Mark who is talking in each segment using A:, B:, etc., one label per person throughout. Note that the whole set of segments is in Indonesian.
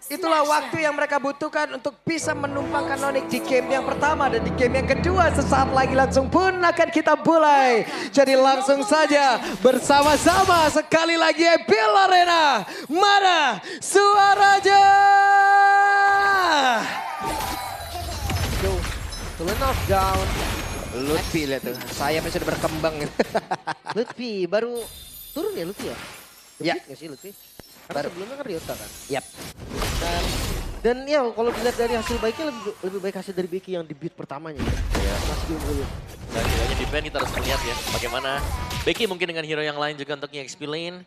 A: Itulah waktu yang mereka butuhkan untuk bisa menumpangkan Onyx di game yang pertama dan di game yang kedua sesaat lagi langsung pun akan kita mulai. Jadi langsung saja bersama-sama sekali lagi Epic Arena. Mana suaranya?
B: Turn off down.
A: Lutfi lihat tuh, sayapnya sudah berkembang.
B: Lutfi baru turun ya Lutfi ya?
A: Ya.
B: Debut nggak sih Lutfi? Karena sebelumnya kan Ryota kan?
A: Yap.
B: Dan ya kalau dilihat dari hasil baiknya lebih baik hasil dari Becky yang debut pertamanya.
C: Ya.
B: Masih diunggulin.
C: Dan hanya defend kita harus melihat ya bagaimana Becky mungkin dengan hero yang lain juga untuk EXP lane.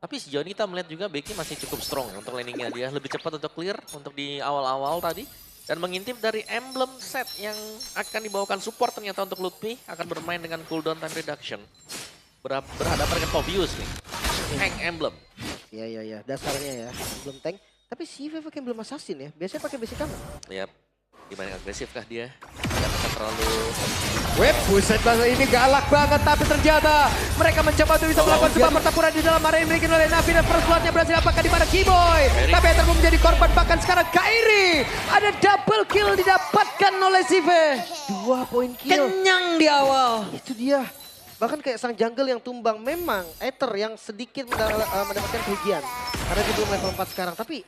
C: Tapi sejauh ini kita melihat juga Becky masih cukup strong untuk laningnya dia. Lebih cepat untuk clear untuk di awal-awal tadi. Dan mengintip dari emblem set yang akan dibawakan support ternyata untuk Lutfi akan bermain dengan cooldown time reduction. Berhadapan dengan Pobius nih. Tank emblem.
B: Iya, dasarnya ya. Belum tank. Tapi si Vive pakai belum assassin ya. Biasanya pakai basic kanan.
C: Lihat. Gimana agresif kah dia? Tidak akan terlalu...
A: Web, buset banget ini galak banget tapi ternyata mereka mencoba untuk bisa melakukan sebuah pertempuran di dalam area yang dimiliki oleh Navi dan first blood-nya berhasil apakah di mana Keyboy. Tapi yang terpun menjadi korban bahkan sekarang Kairi. Ada double kill didapatkan oleh Sive.
B: 2 poin kill.
A: Kenyang di awal.
B: Itu dia. Bahkan kayak sang jungle yang tumbang. Memang Aether yang sedikit mendapatkan kerugian. Karena dia belum level 4 sekarang. Tapi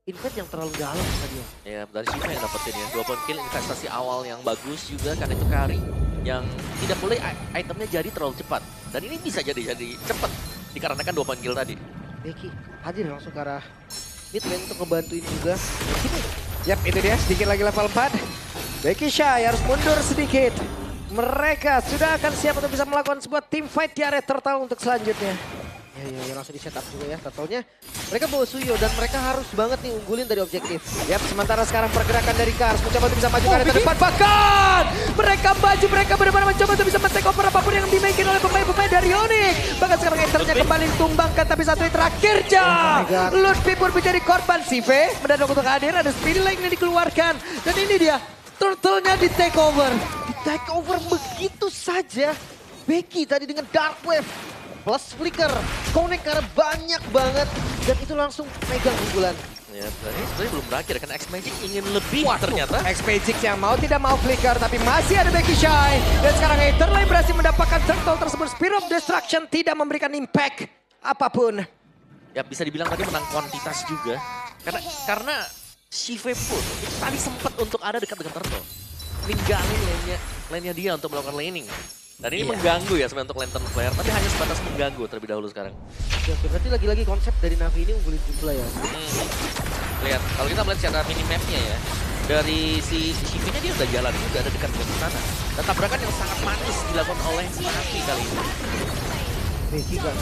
B: invest yang terlalu dalam tadi.
C: Ya, dari Shiva yang dapetin ya. 2 point kill, investasi awal yang bagus juga karena itu Kari. Yang tidak boleh itemnya jadi terlalu cepat. Dan ini bisa jadi cepat. Dikarenakan 2 point kill tadi.
B: Becky hadir langsung ke arah mid lane untuk ngebantuin juga.
A: Yap, itu dia sedikit lagi level 4. Becky Shy harus mundur sedikit. Mereka sudah akan siap untuk bisa melakukan sebuah team fight di area turtle untuk selanjutnya.
B: Ya, langsung di setup juga ya. Turtle-nya mereka bawa Suyo dan mereka harus banget nih unggulin dari objektif.
A: Yap, sementara sekarang pergerakan dari Kars mencoba untuk bisa maju ke area terdepan. Bahkan mereka maju, mereka benar-benar mencoba untuk bisa men-take over apapun yang dimiliki oleh pemain-pemain dari Onyx. Bahkan sekarang Ethernya kembali ditumbangkan, tapi satu yang terakhirnya. Lutfi pun menjadi korban. Sive mendadak untuk hadir, ada speed lane yang dikeluarkan. Dan ini dia, turtle-nya di take over.
B: Di take over begitu saja. Becky tadi dengan Dark Wave plus Flicker, connect karena banyak banget. Dan itu langsung megang unggulan.
C: Ya, dan ini sebenarnya belum berakhir kan X-Magic ingin lebih ternyata.
A: X-Magic yang mau tidak mau flicker, tapi masih ada Becky Shy. Dan sekarang Etherlane berhasil mendapatkan turtle tersebut. Spear of Destruction tidak memberikan impact apapun.
C: Ya bisa dibilang tadi menang kuantitas juga. Karena Shive pun itu tadi sempat untuk ada dekat dengan turtle. Ninggalin lane-nya dia untuk melakukan laning. Dan ini mengganggu ya sebenarnya untuk Lantern Flare, tapi hanya sebatas mengganggu terlebih dahulu sekarang.
B: Oke, berarti lagi-lagi konsep dari Navi ini unggulin jumlah ya.
C: Lihat, kalau kita melihat secara minimapnya ya, dari si Shiva-nya dia udah jalan, udah ada dekat ke sana. Dan tabrakan yang sangat manis dilakukan oleh Navi kali ini.
B: Becky gak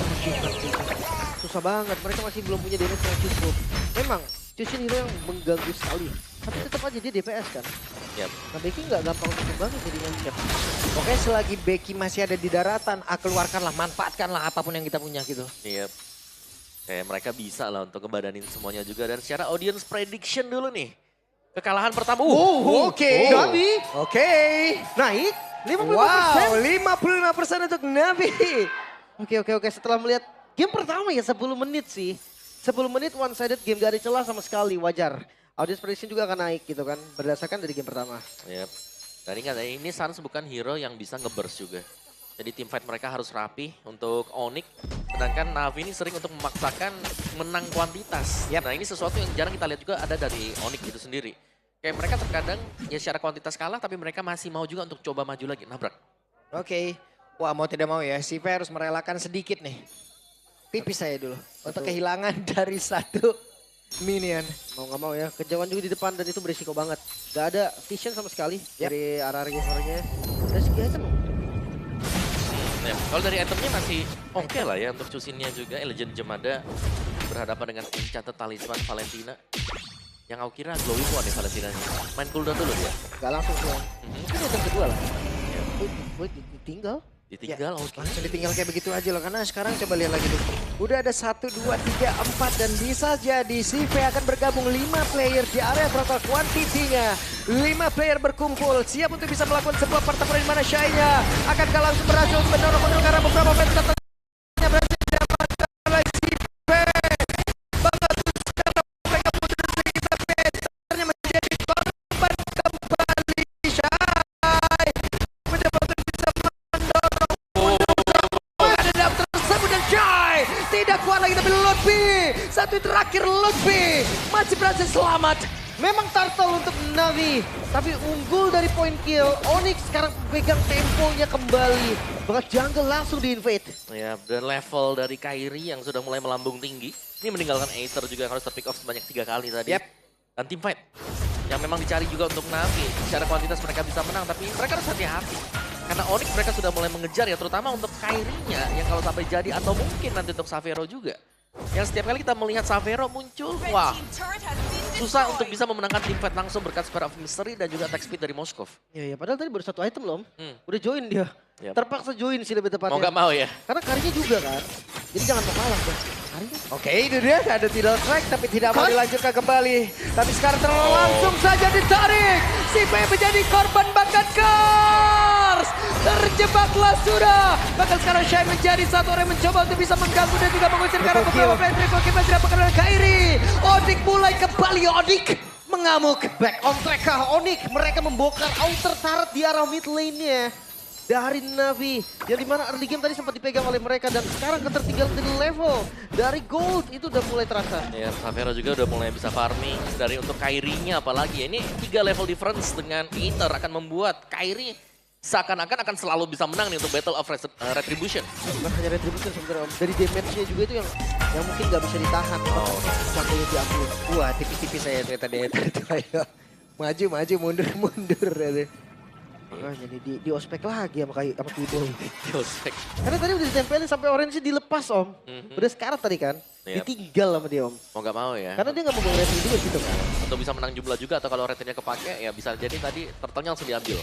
B: susah banget, mereka masih belum punya damage yang cukup. Memang, Chushin hero yang mengganggu sekali. Tapi tetap aja dia DPS kan.
C: Yap.
B: Nah Becky nggak gampang untuk banget jadinya.
A: Pokoknya selagi Becky masih ada di daratan, keluarkanlah, manfaatkanlah apapun yang kita punya gitu.
C: Iya. Kayak mereka bisa lah untuk ngebadanin semuanya juga. Dan secara audience prediction dulu nih. Kekalahan pertama.
A: Oke.
B: Navi.
A: Oke.
B: Naik 55%.
A: Wow, 55% untuk Navi.
B: Oke. Setelah melihat game pertama ya 10 menit sih. 10 menit one sided game gak ada celah sama sekali, wajar. Audience prediction juga akan naik gitu kan, berdasarkan dari game pertama.
C: Yap. Dan ingat ya, ini Sans bukan hero yang bisa nge-burst juga. Jadi team fight mereka harus rapi untuk Onyx. Sedangkan Navi ini sering untuk memaksakan menang kuantitas. Nah ini sesuatu yang jarang kita lihat juga ada dari Onyx itu sendiri. Kayak mereka terkadang ya secara kuantitas kalah tapi mereka masih mau juga untuk coba maju lagi, nabrak.
A: Oke. Wah mau tidak mau ya, Sive harus merelakan sedikit nih. Tipis saya dulu. Untuk kehilangan dari satu minion.
B: Mau nggak mau ya, kejauhan juga di depan dan itu berisiko banget. Gak ada vision sama sekali dari arah registernya. Dari segi item.
C: Ya, kalau dari itemnya masih oke lah ya untuk Chusinnya juga. Legend Jemada berhadapan dengan Enchanted Talisman Valentina. Yang aku kira glowing one ya Valentinanya. Main cooldown dulu dia.
B: Gak langsung sih. Mungkin item kedua lah. Wait, ditinggal.
C: Ditinggal, oke.
A: Langsung ditinggal kayak begitu aja loh. Karena sekarang coba lihat lagi dulu. Udah ada 1, 2, 3, 4. Dan bisa jadi Sive akan bergabung 5 player di area total quantity-nya. 5 player berkumpul. Siap untuk bisa melakukan sebuah pertempuran di mana Shy-nya akankah langsung berhasil untuk mendorong mundur karena beberapa pemain tertentunya berhasil didapatkan oleh Sive. Bahkan sekarang mereka butuh satu terakhir Lutfi masih berhasil selamat.
B: Memang turtle untuk Navi, tapi unggul dari point kill. Onyx sekarang pegang temponya kembali. Bahkan jungle langsung di-invade.
C: Ya, dan level dari Kairi yang sudah mulai melambung tinggi. Ini meninggalkan Aether juga yang harus terpick off sebanyak 3 kali tadi.
A: Yep.
C: Dan team fight yang memang dicari juga untuk Navi. Secara kuantitas mereka bisa menang, tapi mereka harus hati-hati. Karena Onyx mereka sudah mulai mengejar ya, terutama untuk Kairinya yang kalau sampai jadi atau mungkin nanti untuk Xavero juga. Yang setiap kali kita melihat Xavero muncul, wah, susah untuk bisa memenangkan team fight langsung berkat Sphere of Mystery dan juga attack speed dari Moskov.
B: Ya, padahal tadi baru 1 item loh, Om. Udah join dia.
C: Yap.
B: Terpaksa join sih lebih tepatnya.
C: Mau nggak mau ya?
B: Karena Karinya juga kan. Jadi jangan mau kalah deh. Karinya.
A: Oke, itu dia ada title track tapi tidak mau
B: Kan?
A: dilanjutkan kembali. Tapi sekarang langsung saja ditarik. Si P menjadi korban bakat Kars. Terjebaklah sudah. Bahkan sekarang Shai menjadi satu orang yang mencoba untuk bisa mengganggu dan juga mengusir karena beberapa player triple kill masih didapatkan oleh Kairi. Odik mulai kembali, Odik mengamuk.
B: Back on track kah Onyx. Mereka membongkar outer turret di arah mid lane-nya. Dari Navi, yang dimana early game tadi sempat dipegang oleh mereka dan sekarang ketertinggalan dari level. Dari gold itu udah mulai terasa.
C: Ya, Xavero juga udah mulai bisa farming dari untuk Kairinya apalagi. Ini 3 level difference dengan Aether akan membuat Kairi seakan-akan akan selalu bisa menang nih untuk Battle of Retribution.
B: Bukan hanya retribution sebenarnya Om. Dari damage-nya juga itu yang mungkin nggak bisa ditahan.
C: Oh.
B: Sampai diambil.
A: Wah, tipis-tipis saya ternyata di Ether itu. Ayo. Maju, mundur.
B: Makanya di ospek lagi sama Kiboy.
C: Yospek.
B: Karena tadi udah ditempelin sampai orange dilepas Om. Udah sekarat tadi kan.
C: Yep.
B: Ditinggal sama dia Om.
C: Mau nggak mau ya.
B: Karena dia nggak mau nge juga gitu kan.
C: Untuk bisa menang jumlah juga atau kalau retenya kepake ya bisa jadi tadi turtle-nya langsung diambil.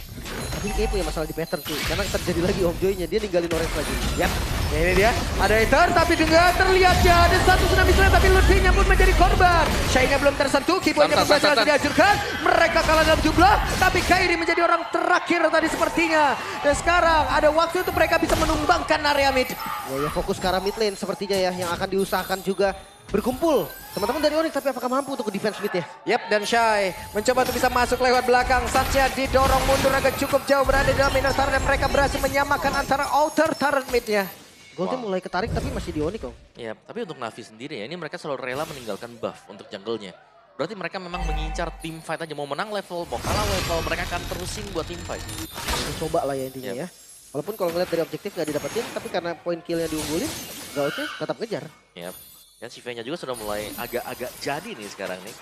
B: Tapi kayaknya punya masalah di pattern sih. Karena terjadi lagi Om Joy-nya. Dia ninggalin orange lagi.
A: Yap, ini dia. Ada Ether tapi dengan terlihatnya ada satu tsunami slam tapi Lutfi-nya pun menjadi korban. Shai-nya belum tersentuh, Kiboy-nya pun berhasil dihancurkan. Mereka kalah dalam jumlah, tapi Kairi menjadi orang terakhir tadi sepertinya. Dan sekarang ada waktu untuk mereka bisa menumbangkan area mid.
B: Ya fokus ke arah mid lane sepertinya ya. Yang akan diusahakan juga berkumpul. Teman-teman dari Onyx tapi apakah mampu untuk defense mid ya?
A: Yap, dan Shai mencoba untuk bisa masuk lewat belakang. Satya didorong mundur agak cukup jauh berada dalam inner turret dan mereka berhasil menyamakan antara outer turret midnya.
B: Goldnya mulai ketarik tapi masih di Onyx Om.
C: Ya, tapi untuk Navi sendiri ya, ini mereka selalu rela meninggalkan buff untuk jungle-nya. Berarti mereka memang mengincar team fight aja. Mau menang level, mau kalah level, mereka akan terusin buat team fight.
B: Coba lah ya intinya ya. Walaupun kalau ngeliat dari objektif nggak didapetin, tapi karena poin killnya diunggulin, Gautnya tetap ngejar.
C: Ya, dan si V-nya juga sudah mulai agak-agak jadi nih sekarang nih.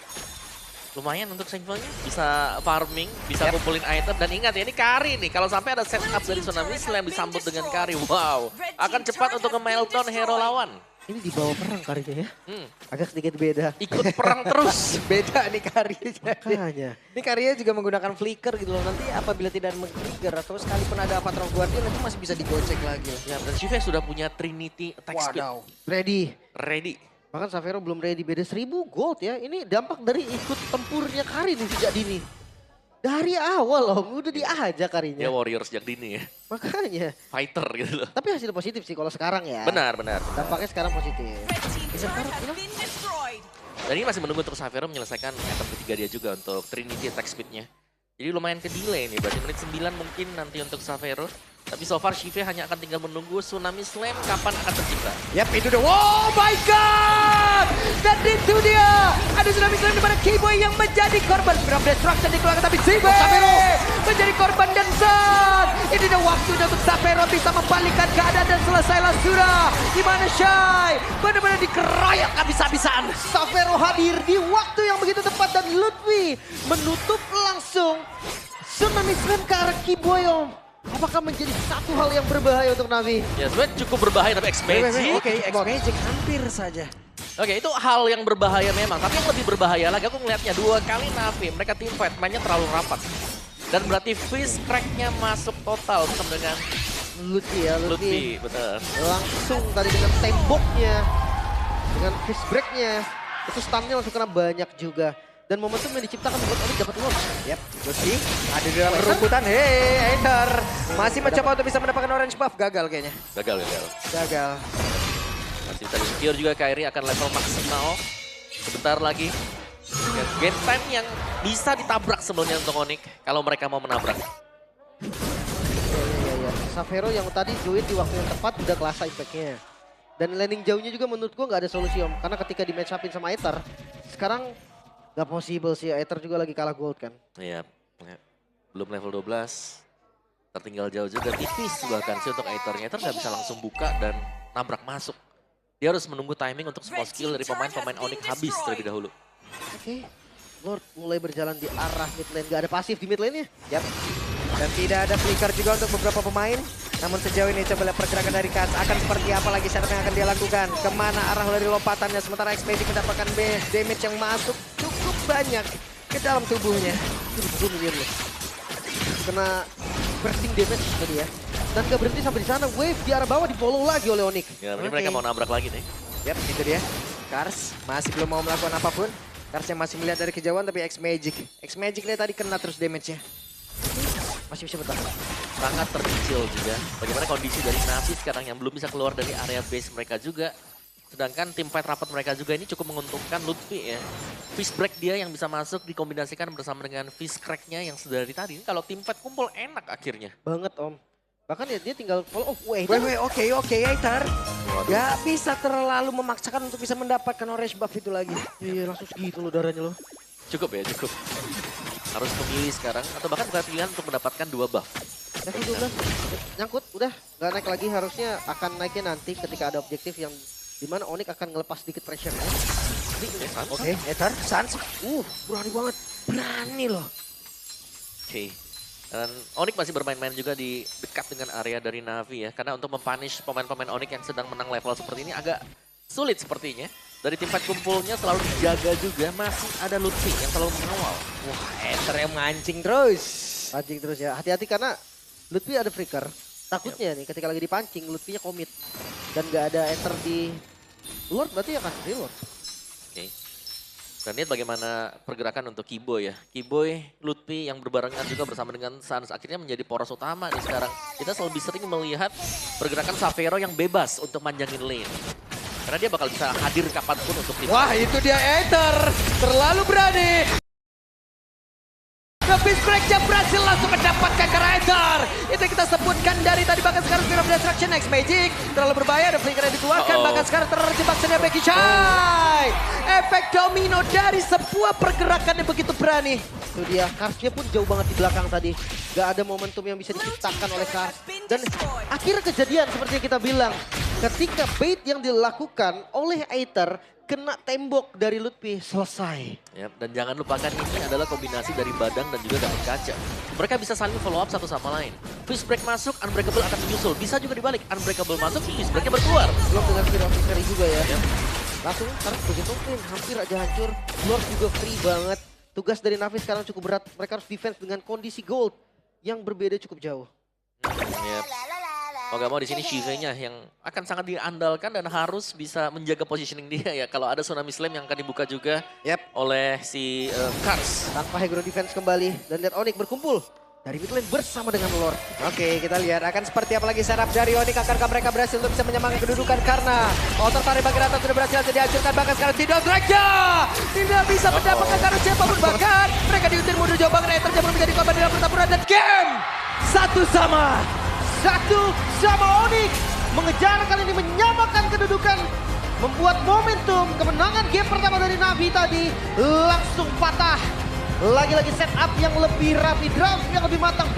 C: Lumayan untuk Sengfangnya, bisa farming, bisa kumpulin item. Dan ingat ya, ini Kari nih. Kalau sampai ada setup dari Tsunami Slam disambut dengan Kari, wow. Akan cepat untuk nge-meltdown hero lawan.
B: Ini di bawah perang Karinya ya. Agak sedikit beda.
C: Ikut perang terus.
A: Beda nih Karinya.
B: Makanya.
A: Ini Karinya juga menggunakan flicker gitu loh. Nanti apabila tidak meng-trigger atau sekalipun ada Avatar Guardian nanti masih bisa digocek lagi.
C: Ya, dan Shive sudah punya Trinity attack speed.
A: Wadaw.
B: Ready.
C: Ready.
B: Bahkan Xavero belum ready, beda 1000 gold ya. Ini dampak dari ikut tempurnya Kari nih sejak dini. Dari awal Om, udah diajak Karinya.
C: Ya warrior sejak dini ya.
B: Makanya.
C: Fighter gitu loh.
B: Tapi hasil positif sih kalau sekarang ya.
C: Benar.
B: Dampaknya sekarang positif.
C: Dan ini masih menunggu untuk Xavero menyelesaikan item ketiga dia juga untuk Trinity attack speed-nya. Jadi lumayan ke delay nih, berarti menit 9 mungkin nanti untuk Xavero. Tapi so far Shive hanya akan tinggal menunggu Tsunami Slam kapan akan tercipta.
A: Yap, itu dia. Oh my God! Dan itu dia. Ada Tsunami Slam di mana Kiboy yang menjadi korban. Beram destruction dikeluarkan tapi Zibe menjadi korban dan Zan. Ini ada waktunya untuk Xavero bisa membalikkan keadaan dan selesailah sudah. Di mana Shai benar-benar dikeroyok habis-habisan.
B: Xavero hadir di waktu yang begitu tepat dan Lutfi menutup langsung Tsunami Slam ke arah Kiboy Om. Apakah menjadi satu hal yang berbahaya untuk Navi?
C: Ya sebenarnya cukup berbahaya tapi X-Magic.
A: Oke, X-Magic hampir saja.
C: Oke, itu hal yang berbahaya memang. Tapi yang lebih berbahaya lagi aku ngelihatnya 2 kali Navi. Mereka team fight mainnya terlalu rapat. Dan berarti Fizz crack-nya masuk total bersama dengan
B: Lutfi ya,
C: Lutfi. Betul.
B: langsung tadi dengan temboknya, dengan fist break-nya. Itu stun-nya langsung kena banyak juga. Dan momentum yang diciptakan membuat Onyx dapat uang.
A: Yap, Lutfi ada di dalam rumputan. Hei, Aether masih mencoba untuk bisa mendapatkan orange buff. Gagal kayaknya.
C: Gagal.
A: Gagal.
C: Masih tadi secure juga Kairi akan level maksimal. Sebentar lagi. Dan game time yang bisa ditabrak sebelumnya untuk Onyx kalau mereka mau menabrak.
B: Ya. Xavero yang tadi join di waktu yang tepat udah kelasa impact-nya. Dan landing jauhnya juga menurut gua nggak ada solusi Om. Karena ketika di match upin sama Aether, sekarang nggak possible sih. Aether juga lagi kalah gold kan.
C: Iya, belum level 12. Tertinggal jauh juga, tipis bahkan sih untuk Aether-nya. Aether nggak bisa langsung buka dan nabrak masuk. Dia harus menunggu timing untuk semua skill dari pemain-pemain Onyx habis terlebih dahulu.
B: Oke. Lord mulai berjalan di arah mid lane. Gak ada pasif di mid lane-nya.
A: Yap. Dan tidak ada flicker juga untuk beberapa pemain. Namun sejauh ini coba lihat pergerakan dari Kars akan seperti apa lagi setup yang akan dia lakukan. Kemana arah dari lompatannya. Sementara Expedic mendapatkan damage yang masuk cukup banyak ke dalam tubuhnya.
B: Gue miliar loh. Kena bursting damage tadi ya. Dan gak berhenti sampai di sana. Wave di arah bawah di follow lagi oleh Onyx.
C: Ya, ini mereka mau nabrak lagi nih.
A: Yap, itu dia. Kars masih belum mau melakukan apapun. Kars yang masih melihat dari kejauhan tapi X-Magic nih tadi kena terus damage-nya.
B: Masih bisa bertahan.
C: Sangat terkecil juga. Bagaimana kondisi dari Navi sekarang yang belum bisa keluar dari area base mereka juga. Sedangkan tim fight rapat mereka juga ini cukup menguntungkan Lutfi ya. Fist break dia yang bisa masuk dikombinasikan bersama dengan fist crack-nya yang sedari tadi. Kalau tim fight kumpul enak akhirnya.
B: Banget Om. Bahkan ya dia tinggal follow. Wait.
A: Oke, Aether. Ya bisa terlalu memaksakan untuk bisa mendapatkan orange buff itu lagi.
B: Iya langsung segitu loh darahnya loh.
C: Cukup ya, cukup. Harus memilih sekarang atau bahkan bukan pilihan untuk mendapatkan 2 buff.
B: Level 12. Nyangkut udah. Gak naik lagi harusnya akan naiknya nanti ketika ada objektif yang dimana Onyx akan ngelepas sedikit pressure ya.
A: Oke, Aether, Sans. Berani banget. Berani loh.
C: Oke. Dan Onyx masih bermain-main juga di dekat dengan area dari Navi ya. Karena untuk mempunish pemain-pemain Onyx yang sedang menang level seperti ini agak sulit sepertinya. Dari tim fight kumpulnya selalu dijaga juga. Masih ada Lutfi yang selalu mengawal.
A: Wah, Aether yang mancing terus.
B: Pancing terus ya. Hati-hati karena Lutfi ada flicker. Takutnya nih ketika lagi dipancing Lutfinya komit. Dan gak ada Aether di Lord berarti ya kan Lord.
C: Oke. Dan lihat bagaimana pergerakan untuk Kiboy ya. Kiboy, Lutfi yang berbarengan juga bersama dengan Sans akhirnya menjadi poros utama nih sekarang. Kita lebih sering melihat pergerakan Xavero yang bebas untuk manjangin lane. Karena dia bakal bisa hadir kapanpun untuk tim.
A: Wah, itu dia Aether. Terlalu berani. Fist break-nya berhasil langsung mendapatkan ke Aether. Itu yang kita sebutkan dari tadi, bahkan sekarang Fear of Destruction X-Magic. Terlalu berbahaya, ada flicker yang dikeluarkan. Bahkan sekarang terjebak sendiri Becky Chai. Efek domino dari sebuah pergerakan yang begitu berani.
B: Itu dia, Karsnya pun jauh banget di belakang tadi. Gak ada momentum yang bisa diciptakan oleh Kars. Dan akhirnya kejadian seperti yang kita bilang. Ketika bait yang dilakukan oleh Aether kena tembok dari Lutfi, selesai.
C: Ya, dan jangan lupakan ini adalah kombinasi dari Badang dan juga Gatot Kaca. Mereka bisa saling follow up satu sama lain. Fist break masuk, Unbreakable akan menyusul. Bisa juga dibalik, Unbreakable masuk, Fist breaknya berkeluar.
B: Belum dengan Fear of Victory juga ya. Langsung Kars begitu hampir aja hancur. Lord juga free banget. Tugas dari Navi sekarang cukup berat. Mereka harus defense dengan kondisi gold yang berbeda cukup jauh.
C: Yep. Mau gak mau di sini Shive-nya yang akan sangat diandalkan dan harus bisa menjaga positioning dia ya. Kalau ada Tsunami Slam yang akan dibuka juga oleh si Kars.
B: Tanpa high ground defense kembali. Dan lihat Onyx berkumpul dari mid lane bersama dengan Lord.
A: Oke, kita lihat akan seperti apa lagi setup dari Onyx. Akankah mereka berhasil untuk bisa menyamakan kedudukan karena outer tarik bagi rata sudah berhasil dihancurkan. Bahkan sekarang tidak drag-nya tidak bisa mendapatkan karena siapapun. Bahkan mereka diusir mundur jauh banget. Aether belum menjadi korban dalam pertempuran dan game satu sama
B: Onyx mengejar kali ini menyamakan kedudukan, membuat momentum kemenangan game pertama dari Navi tadi langsung patah. Lagi-lagi setup yang lebih rapi, draft yang lebih matang.